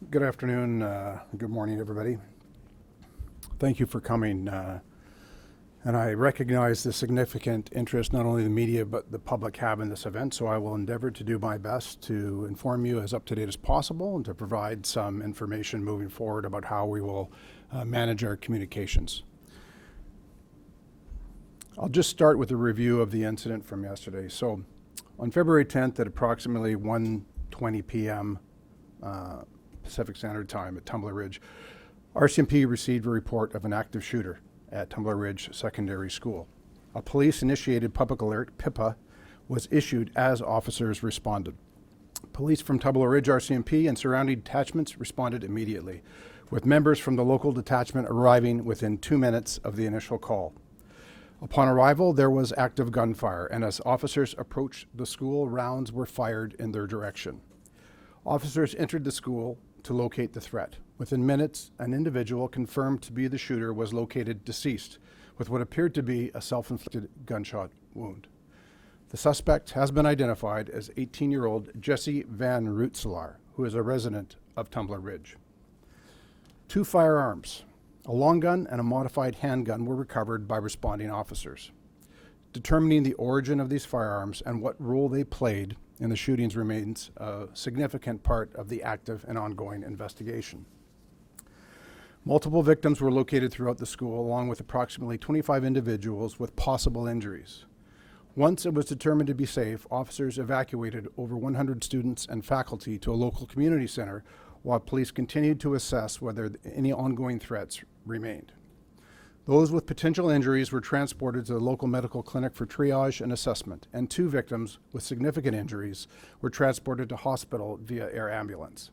Good afternoon, good morning, everybody. Thank you for coming. And I recognize the significant interest not only the media but the public have in this event, so I will endeavor to do my best to inform you as up to date as possible and to provide some information moving forward about how we will manage our communications. I'll just start with a review of the incident from yesterday. So on February 10th at approximately 1:20 p.m. Pacific Standard Time at Tumbler Ridge, RCMP received a report of an active shooter at Tumbler Ridge Secondary School. A police-initiated public alert, PIPA, was issued as officers responded. Police from Tumbler Ridge RCMP and surrounding detachments responded immediately, with members from the local detachment arriving within 2 minutes of the initial call. Upon arrival, there was active gunfire, and as officers approached the school, rounds were fired in their direction. Officers entered the school to locate the threat. Within minutes, an individual confirmed to be the shooter was located deceased with what appeared to be a self-inflicted gunshot wound. The suspect has been identified as 18-year-old Jesse Van Rootselaar, who is a resident of Tumbler Ridge. 2 firearms, a long gun and a modified handgun, were recovered by responding officers. Determining the origin of these firearms and what role they played in the shootings remains a significant part of the active and ongoing investigation. Multiple victims were located throughout the school, along with approximately 25 individuals with possible injuries. Once it was determined to be safe, officers evacuated over 100 students and faculty to a local community center, while police continued to assess whether any ongoing threats remained. Those with potential injuries were transported to the local medical clinic for triage and assessment, and 2 victims with significant injuries were transported to hospital via air ambulance.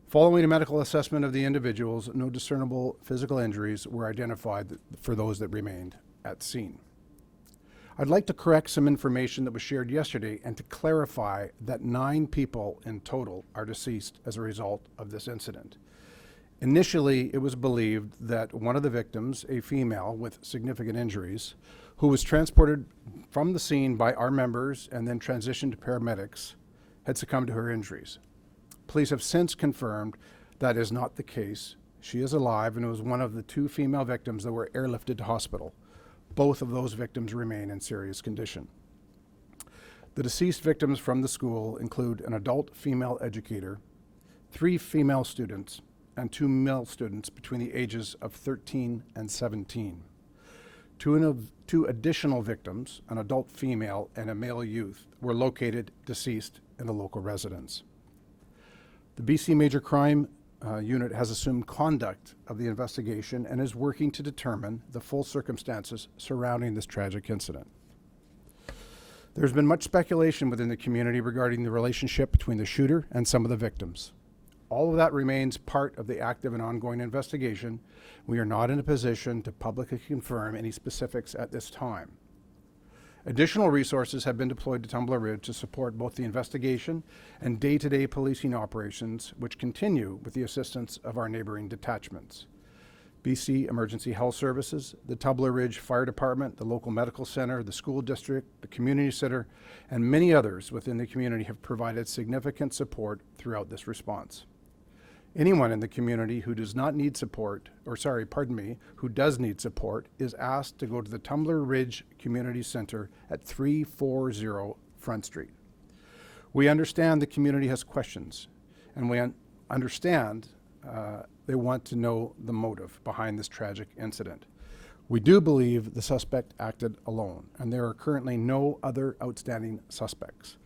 Following a medical assessment of the individuals, no discernible physical injuries were identified for those that remained at scene. I'd like to correct some information that was shared yesterday and to clarify that 9 people in total are deceased as a result of this incident. Initially, it was believed that one of the victims, a female with significant injuries, who was transported from the scene by our members and then transitioned to paramedics, had succumbed to her injuries. Police have since confirmed that is not the case. She is alive and was one of the 2 female victims that were airlifted to hospital. Both of those victims remain in serious condition. The deceased victims from the school include an adult female educator, 3 female students, and 2 male students between the ages of 13 and 17. 2 additional victims, an adult female and a male youth, were located deceased in the local residence. The BC Major Crime Unit has assumed conduct of the investigation and is working to determine the full circumstances surrounding this tragic incident. There's been much speculation within the community regarding the relationship between the shooter and some of the victims. All of that remains part of the active and ongoing investigation. We are not in a position to publicly confirm any specifics at this time. Additional resources have been deployed to Tumbler Ridge to support both the investigation and day-to-day policing operations, which continue with the assistance of our neighboring detachments. BC Emergency Health Services, the Tumbler Ridge Fire Department, the local medical center, the school district, the community center, and many others within the community have provided significant support throughout this response. Anyone in the community who does not need support, who does need support, is asked to go to the Tumbler Ridge Community Center at 340 Front Street. We understand the community has questions, and we understand they want to know the motive behind this tragic incident. We do believe the suspect acted alone, and there are currently no other outstanding suspects.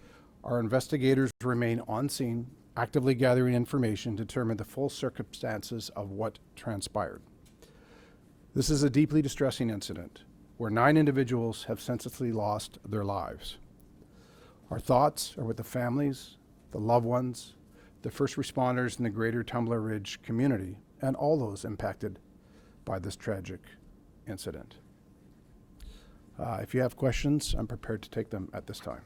Our investigators remain on scene, actively gathering information to determine the full circumstances of what transpired. This is a deeply distressing incident where 9 individuals have senselessly lost their lives. Our thoughts are with the families, the loved ones, the first responders in the greater Tumbler Ridge community, and all those impacted by this tragic incident. If you have questions, I'm prepared to take them at this time.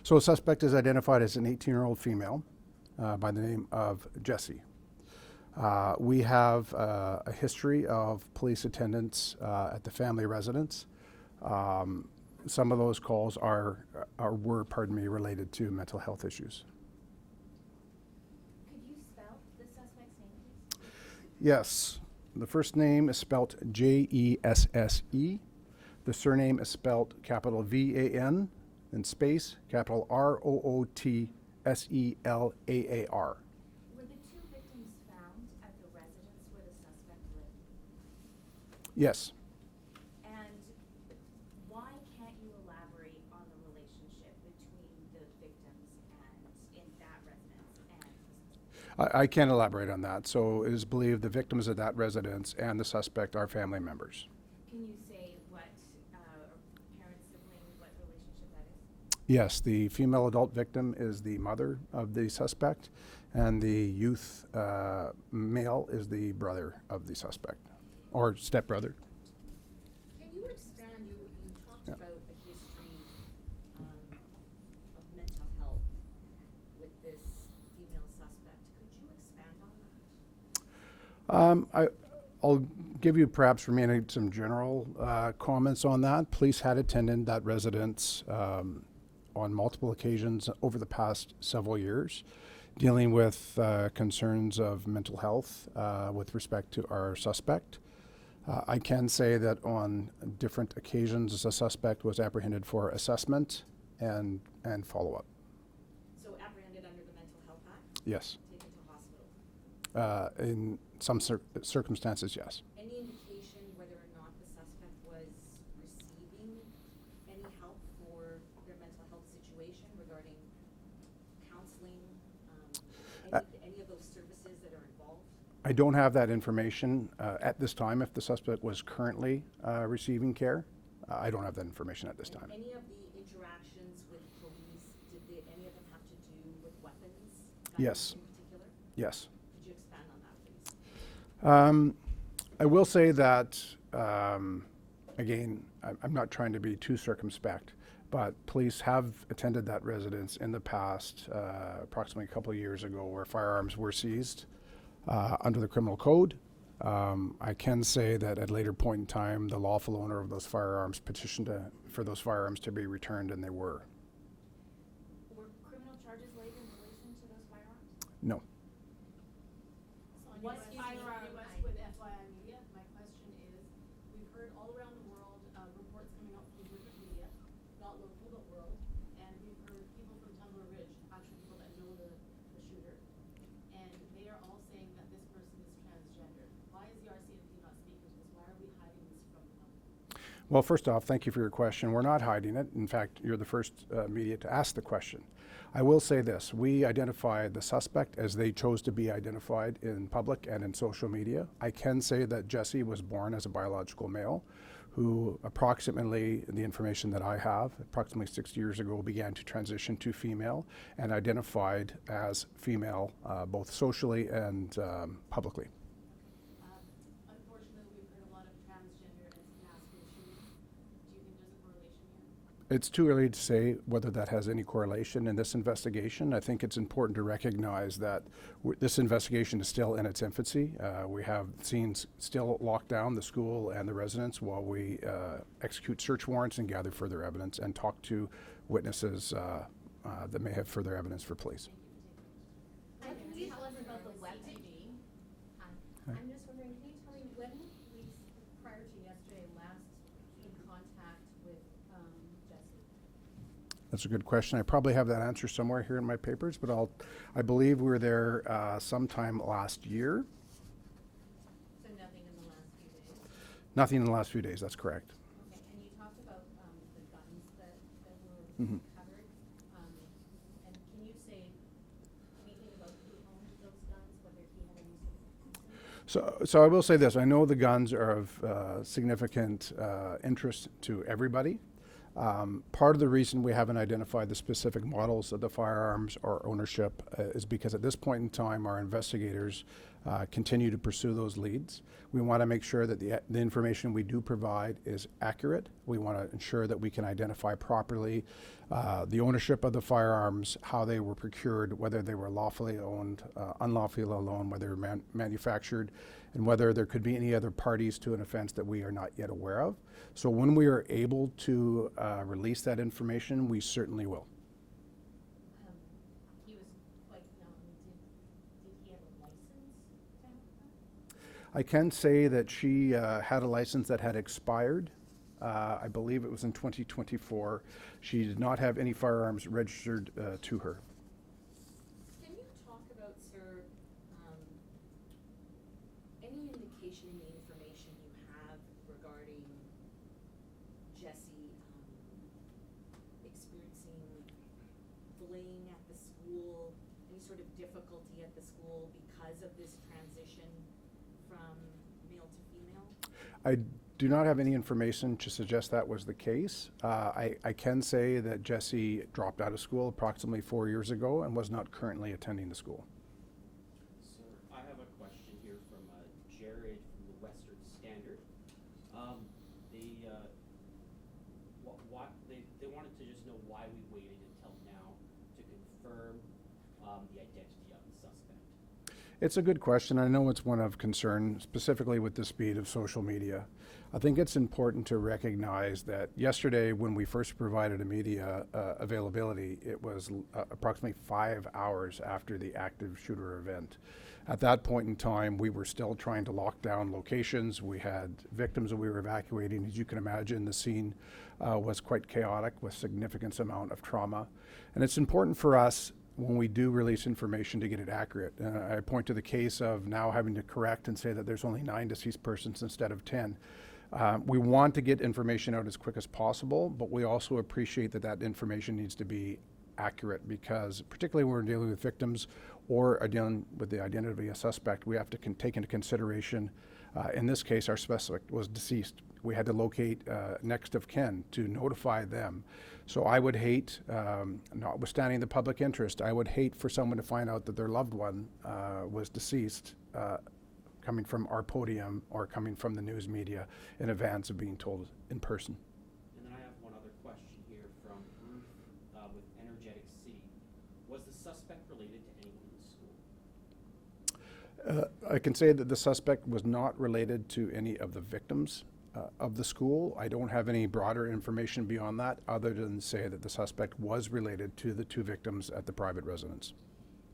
So a suspect is identified as an 18-year-old female by the name of Jesse. We have a history of police attendance at the family residence. Some of those calls were related to mental health issues. Could you spell the suspect's name, please? Yes. The first name is spelt Jesse. The surname is spelt capital VAN, then space, capital ROOTSELAAR. Were the two victims found at the residence where the suspect lived? Yes. And why can't you elaborate on the relationship between the victims and in that residence and the suspect? I can't elaborate on that. So it is believed the victims of that residence and the suspect are family members. Can you say what parent, sibling, what relationship that is? Yes, the female adult victim is the mother of the suspect, and the youth male is the brother of the suspect, or stepbrother. Can you expand, you talked Yeah. about a history of mental health with this female suspect. Could you expand on that? I'll give you perhaps remaining some general comments on that. Police had attended that residence on multiple occasions over the past several years, dealing with concerns of mental health with respect to our suspect. I can say that on different occasions, the suspect was apprehended for assessment and follow-up. So apprehended under the Mental Health Act, Yes. taken to hospital. In some circumstances, yes. Any indication whether or not the suspect was receiving any help for their mental health situation regarding counseling, any of those services that are involved? I don't have that information at this time if the suspect was currently receiving care. I don't have that information at this And time. any of the interactions with police, any of them have to do with weapons? Yes. In particular? Yes. Could you expand on that, please? I will say that, again, I'm not trying to be too circumspect, but police have attended that residence in the past, approximately a couple of years ago, where firearms were seized under the criminal code. I can say that at a later point in time, the lawful owner of those firearms petitioned for those firearms to be returned, and they were. Were criminal charges laid in relation to those firearms? No. What West firearm? with FYI Media. My question is, we've heard all around the world, reports coming out from different media, not local but world, and we've heard people from Tumbler Ridge, actual people that know the shooter, and they are all saying that this person is transgender. Why is the RCMP not speaking to this? Why are we hiding this from the public? Well, first off, thank you for your question. We're not hiding it. In fact, you're the first media to ask the question. I will say this. We identified the suspect as they chose to be identified in public and in social media. I can say that Jesse was born as a biological male who approximately, the information that I have, approximately 6 years ago began to transition to female and identified as female both socially and publicly. Unfortunately, we've heard a lot of transgender and masculine shootings. Do you think there's a correlation here? It's too early to say whether that has any correlation in this investigation. I think it's important to recognize that this investigation is still in its infancy. We have scenes still lock down the school and the residence while we execute search warrants and gather further evidence and talk to witnesses that may have further evidence for police. Can you tell us about the weapon? Hi. I'm just wondering, can you tell me when were police, prior to yesterday, last in contact with Jesse? That's a good question. I probably have that answer somewhere here in my papers, but I believe we were there sometime last year. So nothing in the last few days? Nothing in the last few days, that's correct. Okay, and you talked about the guns that were Mhm. recovered. And can you say anything about who owned those guns, whether he had any sort of consent? So I will say this. I know the guns are of significant interest to everybody. Part of the reason we haven't identified the specific models of the firearms or ownership is because at this point in time, our investigators continue to pursue those leads. We want to make sure that the information we do provide is accurate. We want to ensure that we can identify properly the ownership of the firearms, how they were procured, whether they were lawfully owned, unlawfully owned, whether they were manufactured, and whether there could be any other parties to an offense that we are not yet aware of. So when we are able to release that information, we certainly will. He was quite young. Did he have a license to have that? I can say that she had a license that had expired. I believe it was in 2024. She did not have any firearms registered to her. Can you talk about, sir, any indication in the information you have regarding Jesse experiencing bullying at the school, any sort of difficulty at the school because of this transition from male to female? I do not have any information to suggest that was the case. I can say that Jesse dropped out of school approximately 4 years ago and was not currently attending the school. Sir, I have a question here from Jared from the Western Standard. They wanted to just know why we waited until now to confirm the identity of the suspect. It's a good question. I know it's one of concern, specifically with the speed of social media. I think it's important to recognize that yesterday, when we first provided a media availability, it was approximately 5 hours after the active shooter event. At that point in time, we were still trying to lock down locations. We had victims that we were evacuating. As you can imagine, the scene was quite chaotic with significant amount of trauma. And it's important for us when we do release information to get it accurate. I point to the case of now having to correct and say that there's only 9 deceased persons instead of 10. We want to get information out as quick as possible, but we also appreciate that that information needs to be accurate, because particularly when we're dealing with victims or are dealing with the identity of a suspect, we have to take into consideration, in this case, our suspect was deceased. We had to locate next of kin to notify them. So I would hate, notwithstanding the public interest, I would hate for someone to find out that their loved one was deceased, coming from our podium or coming from the news media in advance of being told in person. And then I have one other question here from Ruth with Energetic City. Was the suspect related to anyone in the school? I can say that the suspect was not related to any of the victims of the school. I don't have any broader information beyond that, other than say that the suspect was related to the 2 victims at the private residence.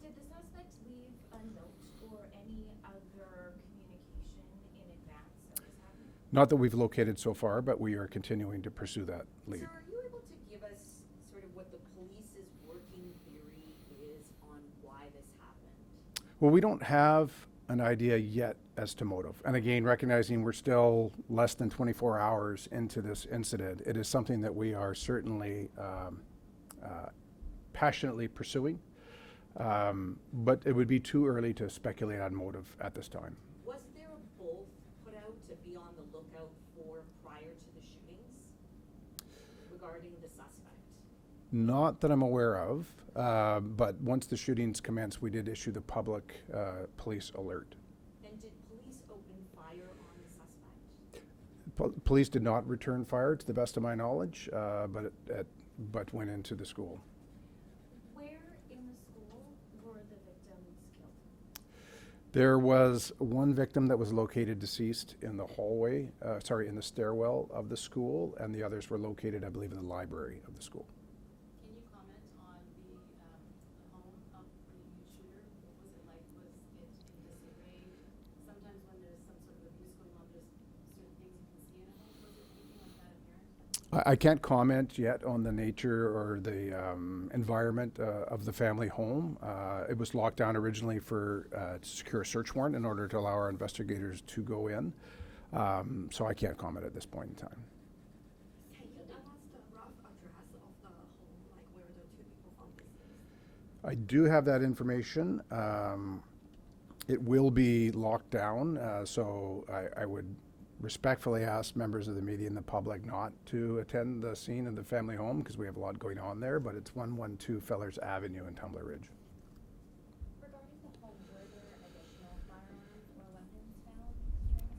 Did the suspect leave a note or any other communication in advance of this happening? Not that we've located so far, but we are continuing to pursue that lead. Sir, are you able to give us sort of what the police's working theory is on why this happened? Well, we don't have an idea yet as to motive. And again, recognizing we're still less than 24 hours into this incident, it is something that we are certainly passionately pursuing. But it would be too early to speculate on motive at this time. Was there a bolt put out to be on the lookout for prior to the shootings regarding the suspect? Not that I'm aware of, but once the shootings commenced, we did issue the public police alert. And did police open fire on the suspect? Police did not return fire, to the best of my knowledge, but went into the school. Where in the school were the victims killed? There was one victim that was located deceased in the hallway, in the stairwell of the school, and the others were located, I believe, in the library of the school. Can you comment on the home of the shooter? What was it like? Was it in disarray? Sometimes when there's some sort of abuse going on, there's certain things you can see in a home. Was it anything like that apparent? I can't comment yet on the nature or the environment of the family home. It was locked down originally to secure a search warrant in order to allow our investigators to go in. So I can't comment at this point in time. Can you tell us the rough address of the home, like where the 2 people found deceased? I do have that information. It will be locked down, so I would respectfully ask members of the media and the public not to attend the scene of the family home because we have a lot going on there, but it's 112 Fellers Avenue in Tumbler Ridge. Regarding the home, were there additional firearms or weapons found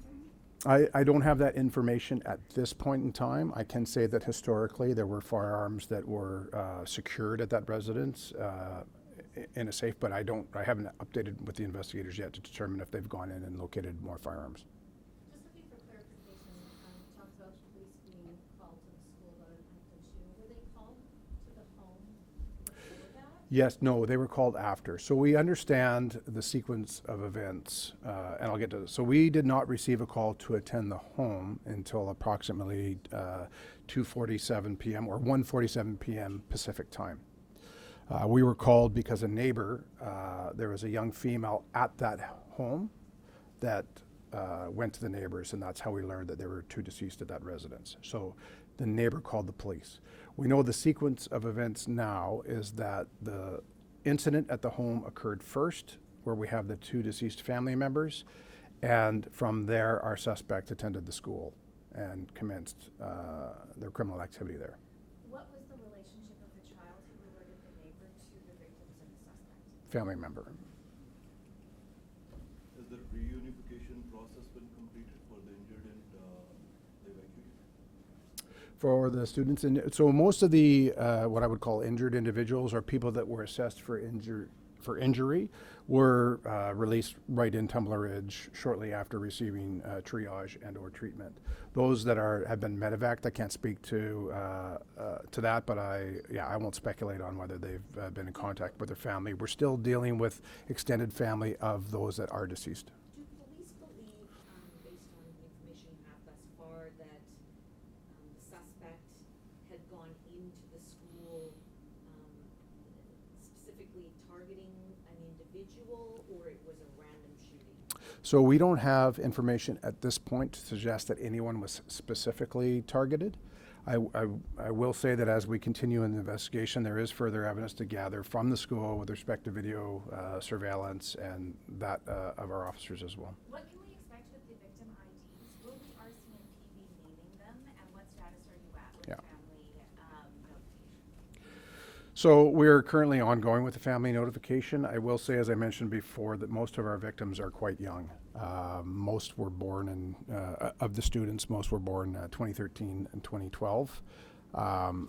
during the search? I don't have that information at this point in time. I can say that historically there were firearms that were secured at that residence in a safe, but I haven't updated with the investigators yet to determine if they've gone in and located more firearms. Just looking for clarification, talked about police being called to the school about an active shooting. Were they called to the home before that? Yes, no, they were called after. So we understand the sequence of events, and I'll get to this. So we did not receive a call to attend the home until approximately 2:47 p.m. or 1:47 p.m. Pacific time. We were called because a neighbor, there was a young female at that home that went to the neighbors, and that's how we learned that there were 2 deceased at that residence. So the neighbor called the police. We know the sequence of events now is that the incident at the home occurred first, where we have the 2 deceased family members, and from there our suspect attended the school and commenced their criminal activity there. What was the relationship of the child who alerted the neighbor to the victims and the suspect? Family member. Has the reunification process been completed for the injured and the evacuation? For the students, so most of the what I would call injured individuals are people that were assessed for injury were released right in Tumbler Ridge shortly after receiving triage and/or treatment. Those that have been medevaced, I can't speak to that, but I won't speculate on whether they've been in contact with their family. We're still dealing with extended family of those that are deceased. Do police believe, based on the information you have thus far, that the suspect had gone into the school specifically targeting an individual, or it was a random shooting? So we don't have information at this point to suggest that anyone was specifically targeted. I will say that as we continue in the investigation, there is further evidence to gather from the school with respect to video surveillance and that of our officers as well. What can we expect with the victim IDs? Will the RCMP be naming them, and what status are you at with Yeah. family notification? So we're currently ongoing with the family notification. I will say, as I mentioned before, that most of our victims are quite young. Most were born of the students, most were born 2013 and 2012.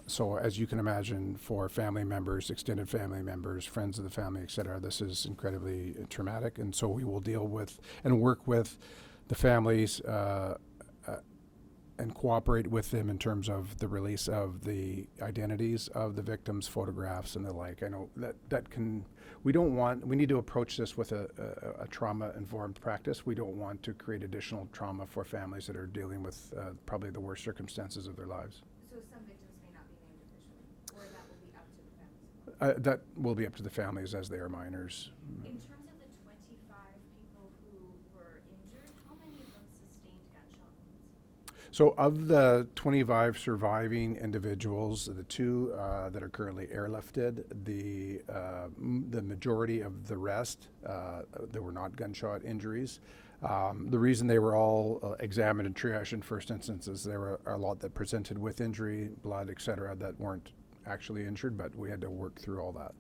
So as you can imagine, for family members, extended family members, friends of the family, et cetera, this is incredibly traumatic. And so we will deal with and work with the families and cooperate with them in terms of the release of the identities of the victims, photographs, and the like. I know we need to approach this with a trauma-informed practice. We don't want to create additional trauma for families that are dealing with probably the worst circumstances of their lives. So some victims may not be named officially, or that will be up to the families? That will be up to the families as they are minors. In terms of the 25 people who were injured, how many of them sustained gunshot wounds? So of the 25 surviving individuals, the 2 that are currently airlifted, the majority of the rest, there were not gunshot injuries. The reason they were all examined and triaged in first instance is there were a lot that presented with injury, blood, et cetera, that weren't actually injured, but we had to work through all that.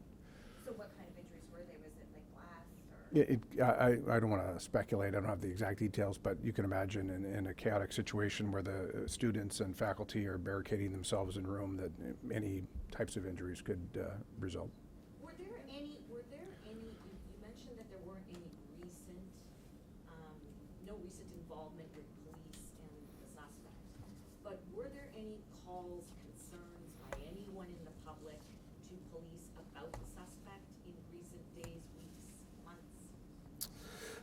So what kind of injuries were they? Was it like glass or? I don't want to speculate. I don't have the exact details, but you can imagine in a chaotic situation where the students and faculty are barricading themselves in a room that any types of injuries could result. Were there any, you mentioned that there weren't any recent, no recent involvement with police and the suspect, but were there any calls, concerns by anyone in the public to police about the suspect in recent days, weeks, months?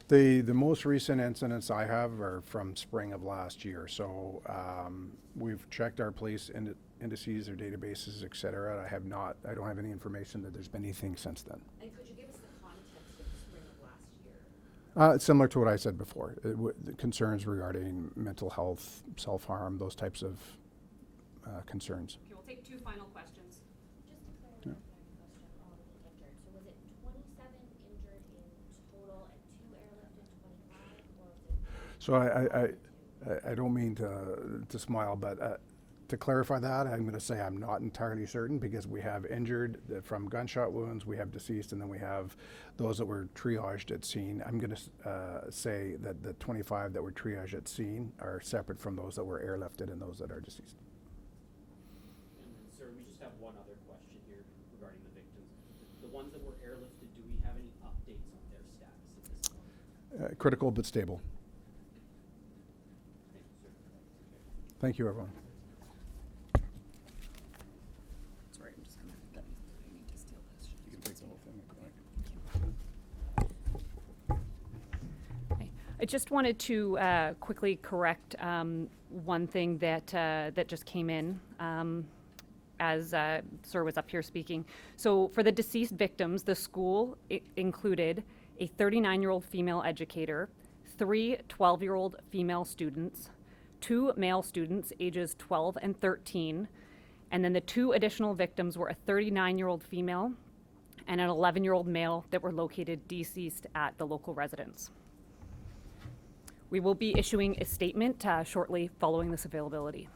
The most recent incidents I have are from spring of last year. So we've checked our police indices, their databases, et cetera. I don't have any information that there's been anything since then. And could you give us the context of the spring of last year? Similar to what I said before, the concerns regarding mental health, self-harm, those types of concerns. Okay, we'll take 2 final questions. Just a clarifying question on the injured. So was it 27 injured in total and 2 airlifted, 25, or was it? So I don't mean to smile, but to clarify that, I'm going to say I'm not entirely certain because we have injured from gunshot wounds, we have deceased, and then we have those that were triaged at scene. I'm going to say that the 25 that were triaged at scene are separate from those that were airlifted and those that are deceased. And then, sir, we just have one other question here regarding the victims. The ones that were airlifted, do we have any updates on their status at this point? Critical but stable. Thank you, sir. Thank you, everyone. Sorry, I'm just gonna, I need to steal this. You can take the whole thing. I just wanted to quickly correct one thing that just came in as Sir was up here speaking. So for the deceased victims, the school included a 39-year-old female educator, 3 12-year-old female students, 2 male students ages 12 and 13, and then the 2 additional victims were a 39-year-old female and an 11-year-old male that were located deceased at the local residence. We will be issuing a statement shortly following this availability.